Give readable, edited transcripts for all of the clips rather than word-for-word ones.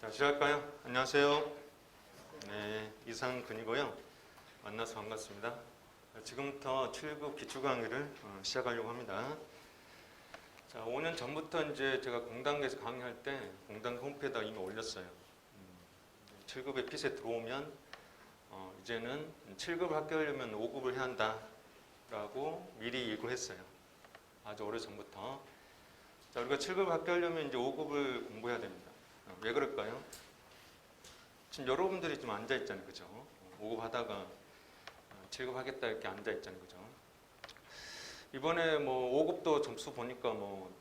자, 시작할까요? 안녕하세요. 네, 이상근이고요. 만나서 반갑습니다. 지금부터 7급 기초 강의를 시작하려고 합니다. 자, 5년 전부터 이제 제가 공단계에서 강의할 때 공단 홈페이지에다 이미 올렸어요. 7급에 핏에 들어오면 이제는 7급을 합격하려면 5급을 해야 한다라고 미리 예고를 했어요. 아주 오래전부터. 자, 우리가 7급을 합격하려면 이제 5급을 공부해야 됩니다. 왜 그럴까요? 지금 여러분들이 좀 앉아있잖아요. 그죠? 5급 하다가 7급 하겠다 이렇게 앉아있잖아요. 그죠? 이번에 뭐 5급도 점수 보니까 뭐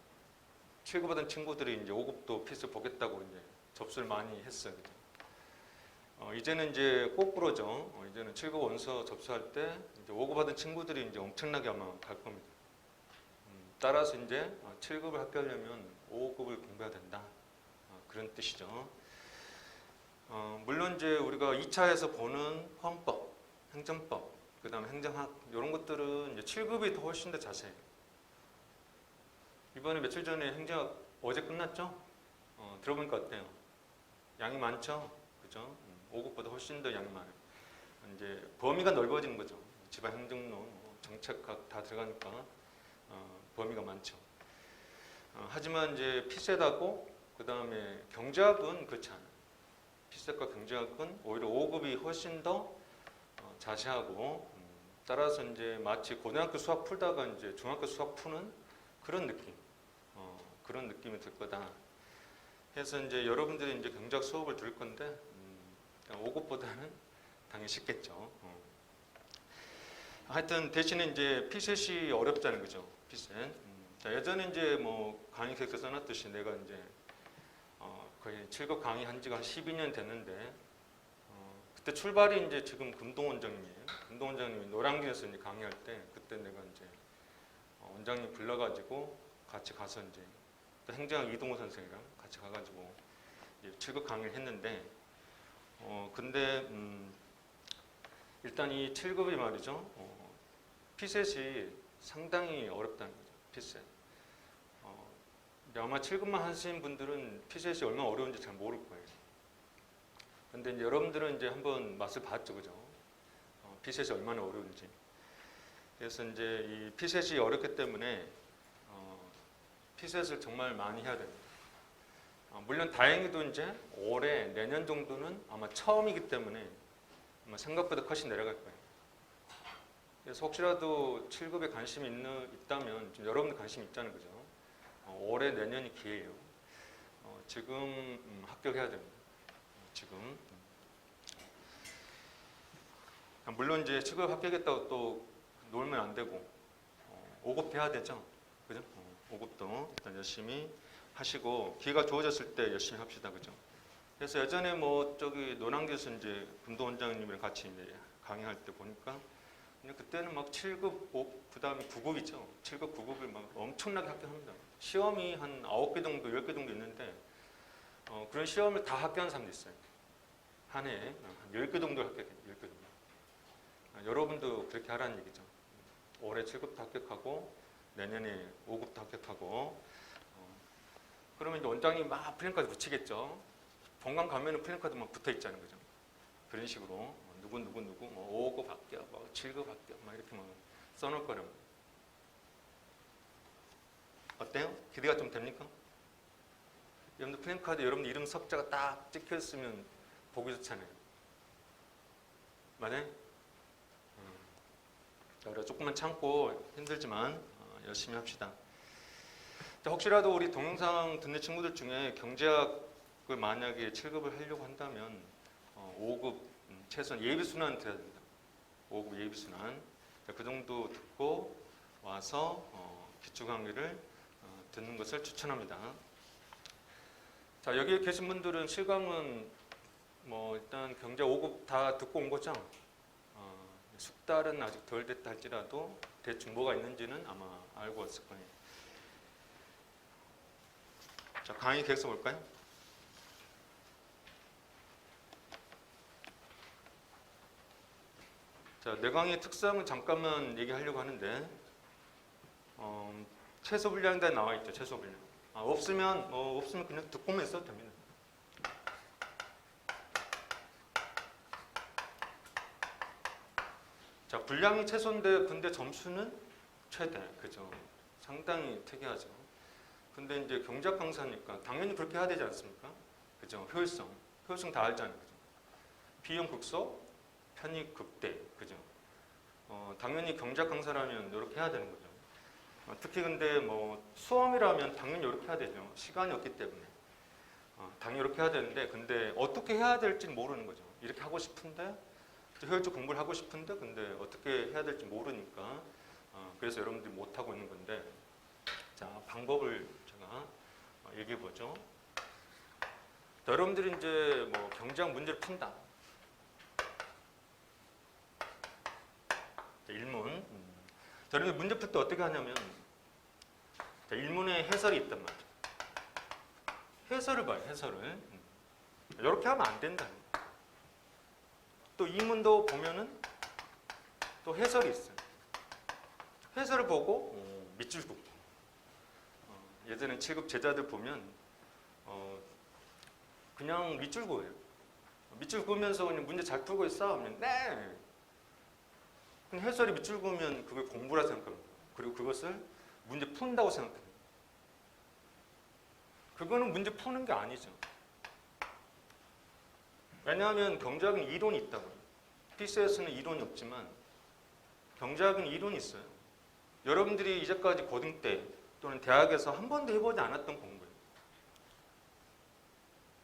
7급 하던 친구들이 이제 5급도 핏을 보겠다고 이제 접수를 많이 했어요. 그죠? 이제는 이제 거꾸로죠. 이제는 7급 원서 접수할 때 이제 5급 하던 친구들이 이제 엄청나게 아마 갈 겁니다. 따라서 이제 7급을 합격하려면 5급을 공부해야 된다. 그런 뜻이죠. 물론 이제 우리가 2차에서 보는 헌법, 행정법, 그 다음에 행정학 이런 것들은 이제 7급이 더 훨씬 더 자세해요. 이번에 며칠 전에 행정학 어제 끝났죠? 들어보니까 어때요? 양이 많죠? 그죠? 5급보다 훨씬 더 양이 많아요. 이제 범위가 넓어지는 거죠. 지방행정론, 정책학 다 들어가니까 범위가 많죠. 하지만 이제 피셋하고 그 다음에 경제학은 그렇지 않아요. 피셋과 경제학은 오히려 5급이 훨씬 더 자세하고 따라서 이제 마치 고등학교 수학 풀다가 이제 중학교 수학 푸는 그런 느낌, 그런 느낌이 들 거다. 해서 이제 여러분들이 이제 경제학 수업을 들을 건데 5급보다는 당연히 쉽겠죠. 하여튼 대신에 이제 피셋이 어렵잖아요, 그죠? 피셋. 자, 예전에 이제 뭐 강의 계획서 써놨듯이 내가 이제 거의 7급 강의한 지가 한 12년 됐는데 그때 출발이 이제 지금 금동원장님이에요. 금동원장님이 노량진에서 이제 강의할 때 그때 내가 이제 원장님 불러가지고 같이 가서 이제 또 행정학 이동호 선생이랑 같이 가가지고 이제 7급 강의를 했는데 근데 일단 이 7급이 말이죠. 피셋이 상당히 어렵다는 거죠. 피셋. 아마 7급만 하신 분들은 피셋이 얼마나 어려운지 잘 모를 거예요. 근데 이제 여러분들은 이제 한번 맛을 봤죠, 그죠? 피셋이 얼마나 어려운지. 그래서 이제 이 피셋이 어렵기 때문에 피셋을 정말 많이 해야 됩니다. 물론 다행히도 이제 올해 내년 정도는 아마 처음이기 때문에 아마 생각보다 컷이 내려갈 거예요. 그래서 혹시라도 7급에 관심이 있다면 좀 여러분들 관심이 있잖아요, 그죠? 올해 내년이 기회예요. 지금 합격해야 됩니다. 지금. 물론 이제 7급 합격했다고 또 놀면 안 되고 5급 해야 되죠, 그죠? 5급도 일단 열심히 하시고 기회가 주어졌을 때 열심히 합시다, 그죠? 그래서 예전에 뭐 저기 노량진에서 이제 금도 원장님이랑 같이 이제 강의할 때 보니까 그때는 막 7급, 그 다음에 9급이죠. 7급, 9급을 막 엄청나게 합격합니다. 시험이 한 9개 정도, 10개 정도 있는데 그런 시험을 다 합격한 사람도 있어요. 한 해에 한 10개 정도 합격해요. 10개 정도. 여러분도 그렇게 하라는 얘기죠. 올해 7급도 합격하고 내년에 5급도 합격하고 그러면 이제 원장님 막 플랜카드 붙이겠죠. 본관 가면은 플랜카드 막 붙어 있잖아요. 그죠? 그런 식으로 누구 뭐 5급 합격, 뭐 7급 합격 막 이렇게 막 써놓을 거라고. 어때요? 기대가 좀 됩니까? 여러분들 플랜카드 여러분들 이름 석자가 딱 찍혀 있으면 보기 좋잖아요. 맞아요? 자, 우리가 조금만 참고 힘들지만 열심히 합시다. 자, 혹시라도 우리 동영상 듣는 친구들 중에 경제학을 만약에 7급을 하려고 한다면 5급 최소한 예비순환 돼야 됩니다. 5급 예비순환. 그 정도 듣고 와서 기초 강의를 듣는 것을 추천합니다. 자, 여기 계신 분들은 실감은 뭐 일단 경제 5급 다 듣고 온 거죠? 숙달은 아직 덜 됐다 할지라도 대충 뭐가 있는지는 아마 알고 왔을 거예요. 자, 강의 계획서 볼까요? 자, 내 강의 특성은 잠깐만 얘기하려고 하는데 최소 분량에 나와 있죠. 최소 분량. 없으면 그냥 듣고만 있어도 됩니다. 자, 분량이 최소인데 근데 점수는 최대. 그죠? 상당히 특이하죠. 근데 이제 경제학 강사니까 당연히 그렇게 해야 되지 않습니까? 그죠? 효율성 다 알잖아요. 그죠? 비용 극소, 편익 극대. 그죠? 당연히 경제학 강사라면 이렇게 해야 되는 거죠. 특히 근데 뭐 수험이라면 당연히 이렇게 해야 되죠. 시간이 없기 때문에. 당연히 이렇게 해야 되는데 근데 어떻게 해야 될지 모르는 거죠. 이렇게 하고 싶은데 효율적 공부를 하고 싶은데 근데 어떻게 해야 될지 모르니까 그래서 여러분들이 못하고 있는 건데 자, 방법을 제가 얘기해 보죠. 여러분들이 이제 뭐 경제학 문제를 푼다. 자, 일문. 여러분들 문제 풀 때 어떻게 하냐면 자, 일문에 해설이 있단 말이에요. 해설을 봐요. 해설을. 이렇게 하면 안 된다. 또 이문도 보면은 또 해설이 있어요. 해설을 보고 밑줄 긋고 예전에 7급 제자들 보면 그냥 밑줄 그어요. 밑줄 그으면서 그냥 문제 잘 풀고 있어 하면 네. 그럼 해설이 밑줄 그으면 그걸 공부라 생각합니다. 그리고 그것을 문제 푼다고 생각합니다. 그거는 문제 푸는 게 아니죠. 왜냐하면 경제학은 이론이 있다고요. PCS는 이론이 없지만 경제학은 이론이 있어요. 여러분들이 이제까지 고등 때 또는 대학에서 한 번도 해보지 않았던 공부예요.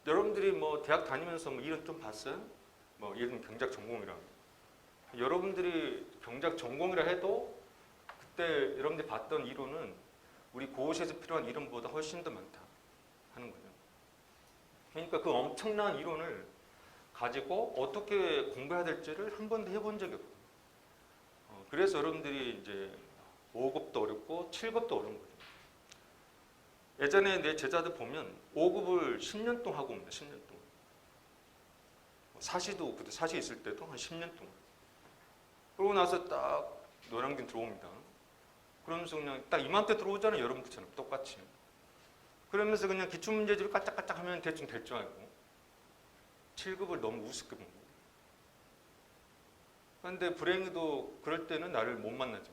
여러분들이 뭐 대학 다니면서 뭐 이론 좀 봤어요? 뭐 예를 들면 경제학 전공이라고. 여러분들이 경제학 전공이라 해도 그때 여러분들이 봤던 이론은 우리 고시에서 필요한 이론보다 훨씬 더 많다 하는 거죠. 그러니까 그 엄청난 이론을 가지고 어떻게 공부해야 될지를 한 번도 해본 적이 없고 그래서 여러분들이 이제 5급도 어렵고 7급도 어려운 거죠. 예전에 내 제자들 보면 5급을 10년 동안 하고 옵니다. 10년 동안. 사시도 그때 사시 있을 때도 한 10년 동안. 그러고 나서 딱 노량진 들어옵니다. 그러면서 그냥 딱 이맘때 들어오잖아요. 여러분들처럼 똑같이. 그러면서 그냥 기출문제집을 까짝까짝 하면 대충 될 줄 알고 7급을 너무 우습게 본 거예요. 그런데 불행히도 그럴 때는 나를 못 만나죠.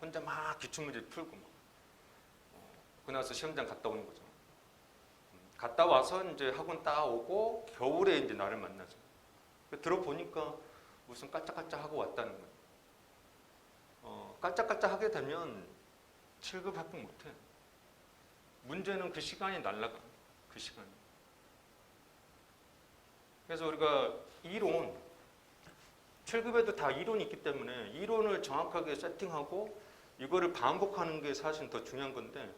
혼자 막 기출문제 풀고 막. 그나서 시험장 갔다 오는 거죠. 갔다 와서 이제 학원 따오고 겨울에 이제 나를 만나죠. 들어보니까 무슨 깔짝깔짝 하고 왔다는 거예요. 깔짝깔짝 하게 되면 7급 합격 못해. 문제는 그 시간이 날라가. 그 시간이. 그래서 우리가 이론, 7급에도 다 이론이 있기 때문에 이론을 정확하게 세팅하고 이거를 반복하는 게 사실 더 중요한 건데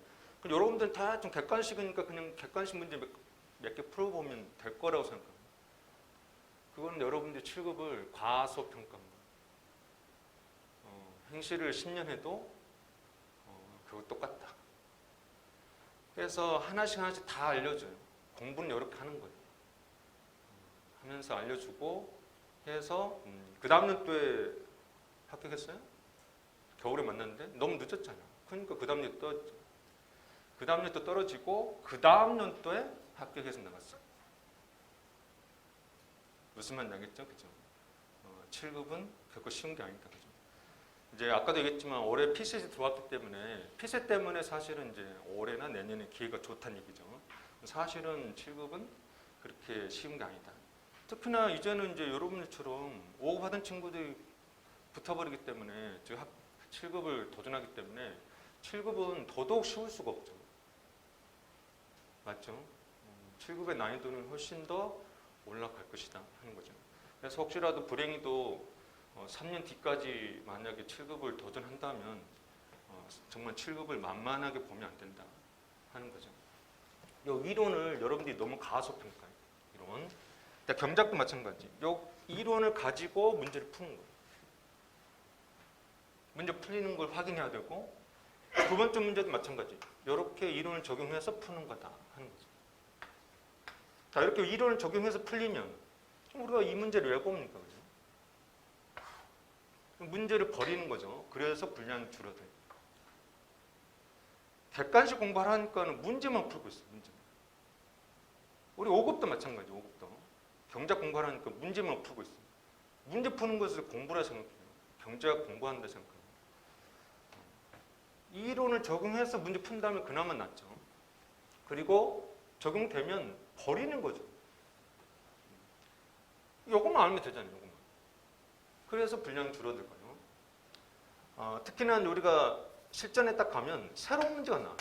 여러분들은 다 좀 객관식이니까 그냥 객관식 문제 몇 개 풀어보면 될 거라고 생각합니다. 그건 여러분들이 7급을 과소평가입니다. 행시를 10년 해도 그거 똑같다. 그래서 하나씩 다 알려줘요. 공부는 이렇게 하는 거예요. 하면서 알려주고 해서 그 다음 연도에 합격했어요? 겨울에 만났는데 너무 늦었잖아요. 그러니까 그 다음 연도 떨어졌죠. 그 다음 연도 떨어지고 그 다음 연도에 합격해서 나갔어요. 무슨 말인지 알겠죠? 그죠? 7급은 결코 쉬운 게 아니다. 그죠? 이제 아까도 얘기했지만 올해 PC에 들어왔기 때문에 PC 때문에 사실은 이제 올해나 내년에 기회가 좋다는 얘기죠. 사실은 7급은 그렇게 쉬운 게 아니다. 특히나 이제는 이제 여러분들처럼 5급 하던 친구들이 붙어버리기 때문에 7급을 도전하기 때문에 7급은 더더욱 쉬울 수가 없죠. 맞죠? 7급의 난이도는 훨씬 더 올라갈 것이다 하는 거죠. 그래서 혹시라도 불행히도 3년 뒤까지 만약에 7급을 도전한다면 정말 7급을 만만하게 보면 안 된다 하는 거죠. 이 이론을 여러분들이 너무 가소평가해요. 이론. 경작도 마찬가지. 이 이론을 가지고 문제를 푸는 거예요. 문제 풀리는 걸 확인해야 되고 두 번째 문제도 마찬가지. 이렇게 이론을 적용해서 푸는 거다 하는 거죠. 자, 이렇게 이론을 적용해서 풀리면 우리가 이 문제를 왜 봅니까? 그죠? 문제를 버리는 거죠. 그래서 분량이 줄어들어요. 객관식 공부하라니까는 문제만 풀고 있어요. 문제. 우리 5급도 마찬가지. 5급도 경작 공부하라니까 문제만 풀고 있어요. 문제 푸는 것을 공부라 생각해요. 경제학 공부한다 생각해요. 이 이론을 적용해서 문제 푼다면 그나마 낫죠. 그리고 적용되면 버리는 거죠. 요것만 알면 되잖아요. 요것만. 그래서 분량이 줄어들고요. 특히나 우리가 실전에 딱 가면 새로운 문제가 나와요.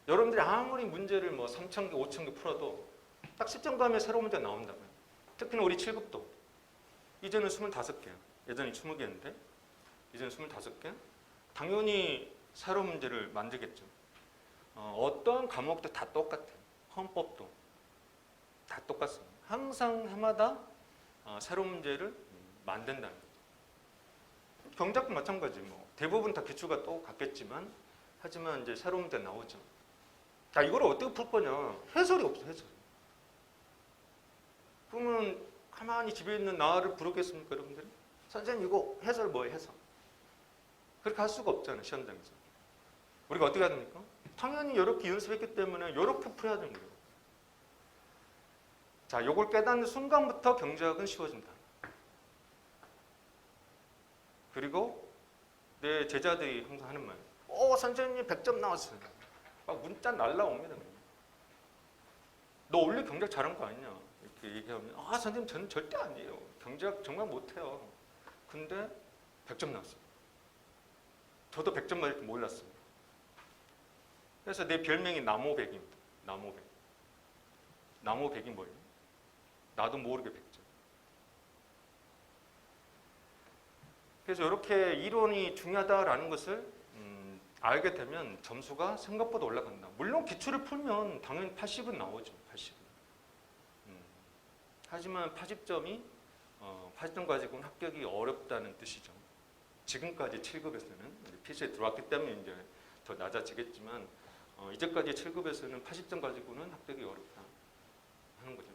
여러분들이 아무리 문제를 뭐 3,000개, 5,000개 풀어도 딱 실전 가면 새로운 문제가 나온다고요. 특히나 우리 7급도. 이제는 25개. 예전에 20개였는데 이제는 25개. 당연히 새로운 문제를 만들겠죠. 어떤 과목도 다 똑같아요. 헌법도 다 똑같습니다. 항상 해마다 새로운 문제를 만든다는 거죠. 경제학도 마찬가지. 뭐 대부분 다 기초가 똑같겠지만 하지만 이제 새로운 문제 나오죠. 자, 이걸 어떻게 풀 거냐? 해설이 없어, 해설. 그러면 가만히 집에 있는 나를 부르겠습니까, 여러분들이? 선생님 이거 해설 뭐예요, 해설? 그렇게 할 수가 없잖아요, 시험장에서. 우리가 어떻게 해야 됩니까? 당연히 이렇게 연습했기 때문에 이렇게 풀어야 되는 거예요. 자, 요걸 깨닫는 순간부터 경제학은 쉬워진다. 그리고 내 제자들이 항상 하는 말, 선생님 100점 나왔어요. 막 문자 날라옵니다. 너 원래 경제학 잘한 거 아니냐? 이렇게 얘기하면, 선생님 저는 절대 아니에요. 경제학 정말 못해요. 근데 100점 나왔어요. 저도 100점 맞을 줄 몰랐어요. 그래서 내 별명이 나무백입니다. 나무백. 나무백이 뭐예요? 나도 모르게 100점. 그래서 이렇게 이론이 중요하다라는 것을 알게 되면 점수가 생각보다 올라간다. 물론 기출을 풀면 당연히 80은 나오죠. 80은. 하지만 80점이 80점 가지고는 합격이 어렵다는 뜻이죠. 지금까지 7급에서는 PC에 들어왔기 때문에 이제 더 낮아지겠지만 이제까지 7급에서는 80점 가지고는 합격이 어렵다 하는 거죠.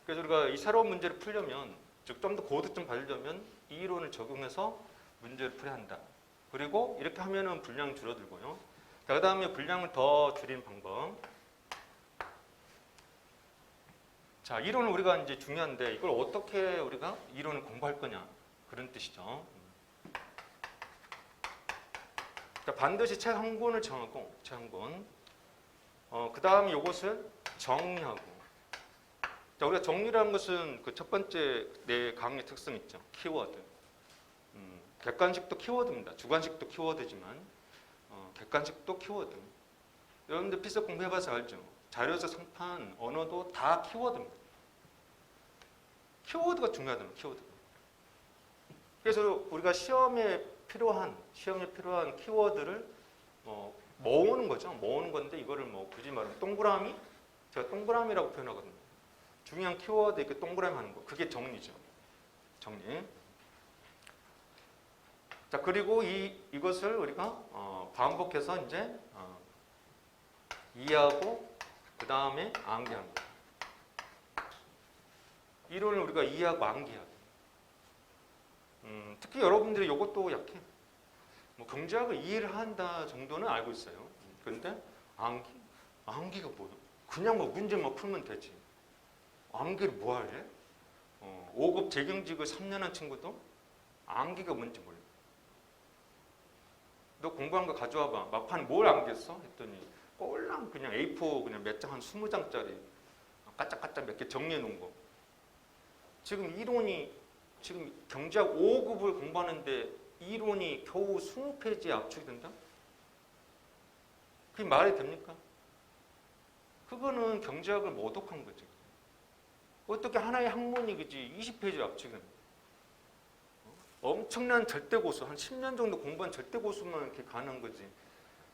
그래서 우리가 이 새로운 문제를 풀려면, 즉 좀 더 고득점 받으려면 이 이론을 적용해서 문제를 풀어야 한다. 그리고 이렇게 하면은 분량이 줄어들고요. 그 다음에 분량을 더 줄이는 방법. 자, 이론은 우리가 이제 중요한데 이걸 어떻게 우리가 이론을 공부할 거냐, 그런 뜻이죠. 자, 반드시 책 한 권을 정하고, 책 한 권. 그 다음에 이것을 정리하고. 자, 우리가 정리라는 것은 그 첫 번째 내 강의 특성 있죠. 키워드. 객관식도 키워드입니다. 주관식도 키워드지만 객관식도 키워드. 여러분들 피서 공부해봐서 알죠. 자료에서 성판, 언어도 다 키워드입니다. 키워드가 중요하다는 키워드가. 그래서 우리가 시험에 필요한 키워드를 모으는 거죠. 모으는 건데 이거를 뭐 굳이 말하면 동그라미? 제가 동그라미라고 표현하거든요. 중요한 키워드 이렇게 동그라미 하는 거. 그게 정리죠. 정리. 자, 그리고 이것을 우리가 반복해서 이제 이해하고 그 다음에 암기하는 거. 이론을 우리가 이해하고 암기해야 돼. 특히 여러분들이 이것도 약해. 뭐 경제학을 이해를 한다 정도는 알고 있어요. 그런데 암기가 뭐예요? 그냥 뭐 문제만 풀면 되지. 암기를 뭐 할래? 5급 재경직을 3년 한 친구도 암기가 뭔지 몰라. 너 공부한 거 가져와봐. 막판에 뭘 암기했어? 했더니 꼴랑 그냥 A4 그냥 몇 장, 한 20장짜리 까짝까짝 몇 개 정리해 놓은 거. 지금 이론이 지금 경제학 5급을 공부하는데 이론이 겨우 20페이지에 압축이 된다? 그게 말이 됩니까? 그거는 경제학을 모독한 거지. 어떻게 하나의 학문이 그지 20페이지 압축이 된다? 엄청난 절대고수, 한 10년 정도 공부한 절대고수만 이렇게 가능한 거지.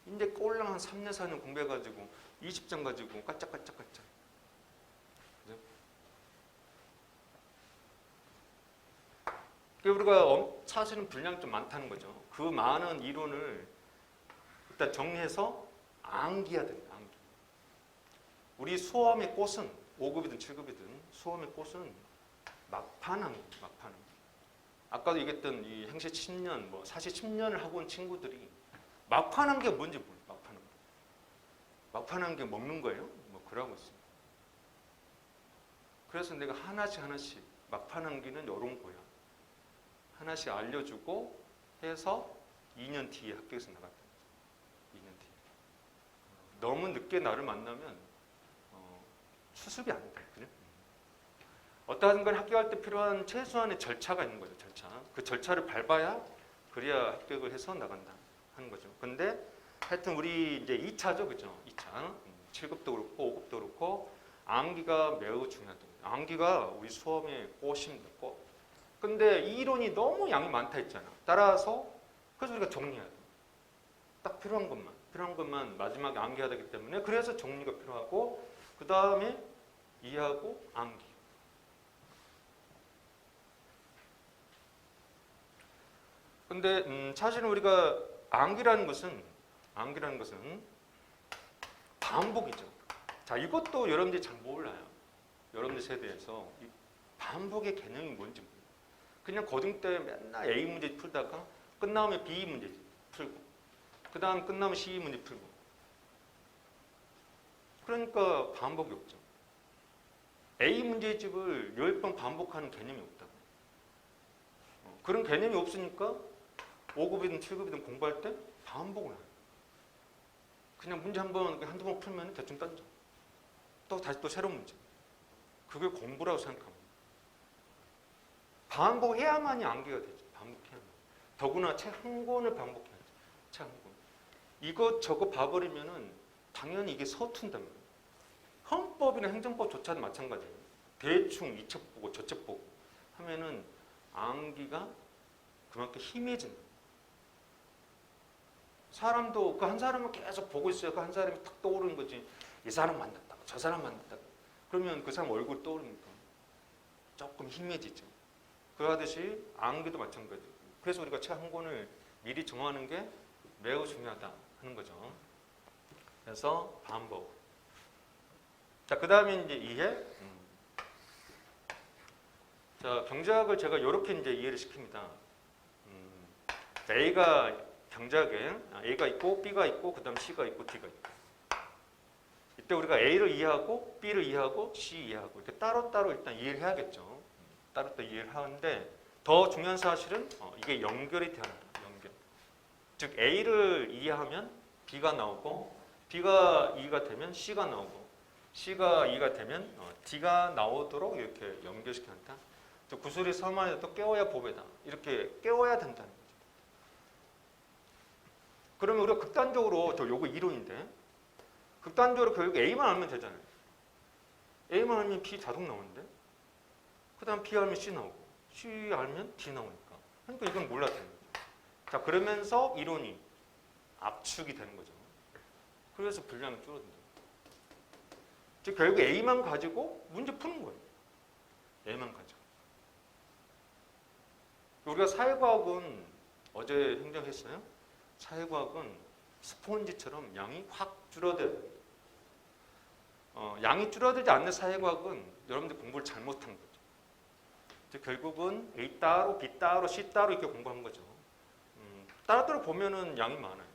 이제 꼴랑 한 3년, 4년 공부해가지고 20장 가지고 까짝까짝까짝. 그죠? 우리가 사실은 분량이 좀 많다는 거죠. 그 많은 이론을 일단 정리해서 암기해야 된다. 암기. 우리 수험의 꽃은 5급이든 7급이든 수험의 꽃은 막판 암기, 막판 암기. 아까도 얘기했던 이 행시 10년, 뭐 사시 10년을 하고 온 친구들이 막판 암기가 뭔지 몰라. 막판 암기. 막판 암기 먹는 거예요? 뭐 그러고 있어요. 그래서 내가 하나씩 막판 암기는 이런 거야. 하나씩 알려주고 해서 2년 뒤에 합격해서 나갔다. 2년 뒤에. 너무 늦게 나를 만나면 수습이 안 돼. 그래? 어떠한 걸 합격할 때 필요한 최소한의 절차가 있는 거죠. 절차. 그 절차를 밟아야 그래야 합격을 해서 나간다 하는 거죠. 근데 하여튼 우리 이제 2차죠. 그죠? 2차. 7급도 그렇고 5급도 그렇고 암기가 매우 중요하다. 암기가 우리 수험의 꽃입니다. 꽃. 근데 이 이론이 너무 양이 많다 했잖아. 따라서 그래서 우리가 정리해야 돼. 딱 필요한 것만 마지막에 암기해야 되기 때문에 그래서 정리가 필요하고 그 다음에 이해하고 암기. 근데 사실은 우리가 암기라는 것은 반복이죠. 자, 이것도 여러분들이 잘 몰라요. 여러분들 세대에서 이 반복의 개념이 뭔지 몰라요. 그냥 고등 때 맨날 A 문제 풀다가 끝나면 B 문제 풀고 그 다음 끝나면 C 문제 풀고 그러니까 반복이 없죠. A 문제집을 10번 반복하는 개념이 없다고. 그런 개념이 없으니까 5급이든 7급이든 공부할 때 반복을 해요. 그냥 문제 한두 번 풀면 대충 던져. 또 다시 또 새로운 문제. 그게 공부라고 생각합니다. 반복해야만이 암기가 되죠. 반복해야만. 더구나 책 한 권을 반복해야죠. 책 한 권. 이것저것 봐버리면은 당연히 이게 서툰단 말이에요. 헌법이나 행정법조차도 마찬가지예요. 대충 이 책 보고 저 책 보고 하면은 암기가 그만큼 희미해진다. 사람도 그 한 사람을 계속 보고 있어요. 그 한 사람이 탁 떠오르는 거지. 이 사람 만났다고 저 사람 만났다고. 그러면 그 사람 얼굴 떠오르니까 조금 희미해지죠. 그러듯이 암기도 마찬가지예요. 그래서 우리가 책 한 권을 미리 정하는 게 매우 중요하다 하는 거죠. 그래서 반복. 자, 그 다음에 이제 이해. 자, 경제학을 제가 이렇게 이제 이해를 시킵니다. A가 경제학에 A가 있고 B가 있고 그다음 C가 있고 D가 있고. 이때 우리가 A를 이해하고 B를 이해하고 C 이해하고 이렇게 따로따로 일단 이해를 해야겠죠. 따로따로 이해를 하는데 더 중요한 사실은 이게 연결이 돼야 한다. 연결. 즉 A를 이해하면 B가 나오고 B가 이해가 되면 C가 나오고 C가 이해가 되면 D가 나오도록 이렇게 연결시켜야 한다. 구슬이 서만에 또 깨워야 보배다. 이렇게 깨워야 된다는 거죠. 그러면 우리가 극단적으로 요거 이론인데 극단적으로 결국 A만 알면 되잖아요. A만 알면 B 자동 나오는데 그 다음 B 알면 C 나오고 C 알면 D 나오니까 그러니까 이건 몰라도 되는 거죠. 자, 그러면서 이론이 압축이 되는 거죠. 그래서 분량이 줄어든다. 즉 결국 A만 가지고 문제 푸는 거예요. A만 가지고. 우리가 사회과학은 어제 행정했어요. 사회과학은 스폰지처럼 양이 확 줄어들어요. 양이 줄어들지 않는 사회과학은 여러분들 공부를 잘못한 거죠. 즉 결국은 A 따로, B 따로, C 따로 이렇게 공부한 거죠. 따로따로 보면은 양이 많아요.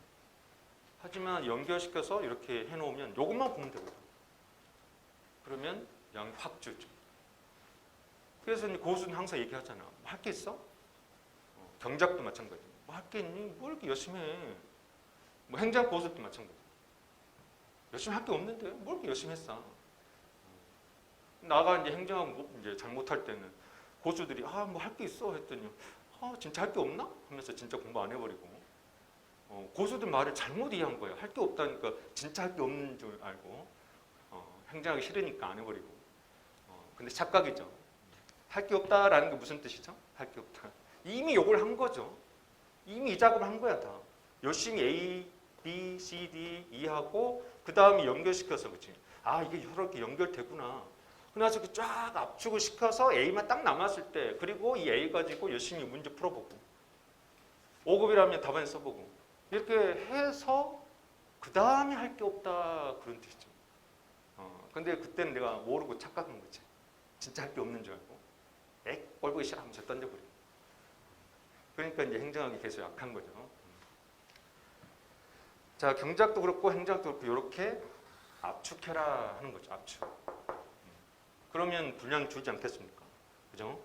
하지만 연결시켜서 이렇게 해놓으면 이것만 보면 되거든요. 그러면 양이 확 줄죠. 그래서 이제 고수는 항상 얘기하잖아. 할 게 있어? 경작도 마찬가지. 뭐 할 게 있니? 뭘 이렇게 열심히 해? 뭐 행정 고수도 마찬가지. 열심히 할 게 없는데 뭘 이렇게 열심히 했어? 나가 이제 행정하고 이제 잘못할 때는 고수들이 뭐 할 게 있어 했더니 진짜 할 게 없나? 하면서 진짜 공부 안 해버리고 고수들 말을 잘못 이해한 거예요. 할 게 없다니까 진짜 할 게 없는 줄 알고 행정하기 싫으니까 안 해버리고 근데 착각이죠. 할 게 없다라는 게 무슨 뜻이죠? 할 게 없다. 이미 요걸 한 거죠. 이미 이 작업을 한 거야 다. 열심히 A, B, C, D 이해하고 그 다음에 연결시켜서 그치. 이게 이렇게 연결되구나. 그래서 쫙 압축을 시켜서 A만 딱 남았을 때 그리고 이 A 가지고 열심히 문제 풀어보고 5급이라면 답안에 써보고 이렇게 해서 그 다음에 할 게 없다 그런 뜻이죠. 근데 그때는 내가 모르고 착각한 거지. 진짜 할 게 없는 줄 알고 꼴보기 싫어하면서 던져버리고. 그러니까 이제 행정학이 계속 약한 거죠. 자, 경작도 그렇고 행정학도 그렇고 이렇게 압축해라 하는 거죠. 압축. 그러면 분량이 줄지 않겠습니까? 그죠?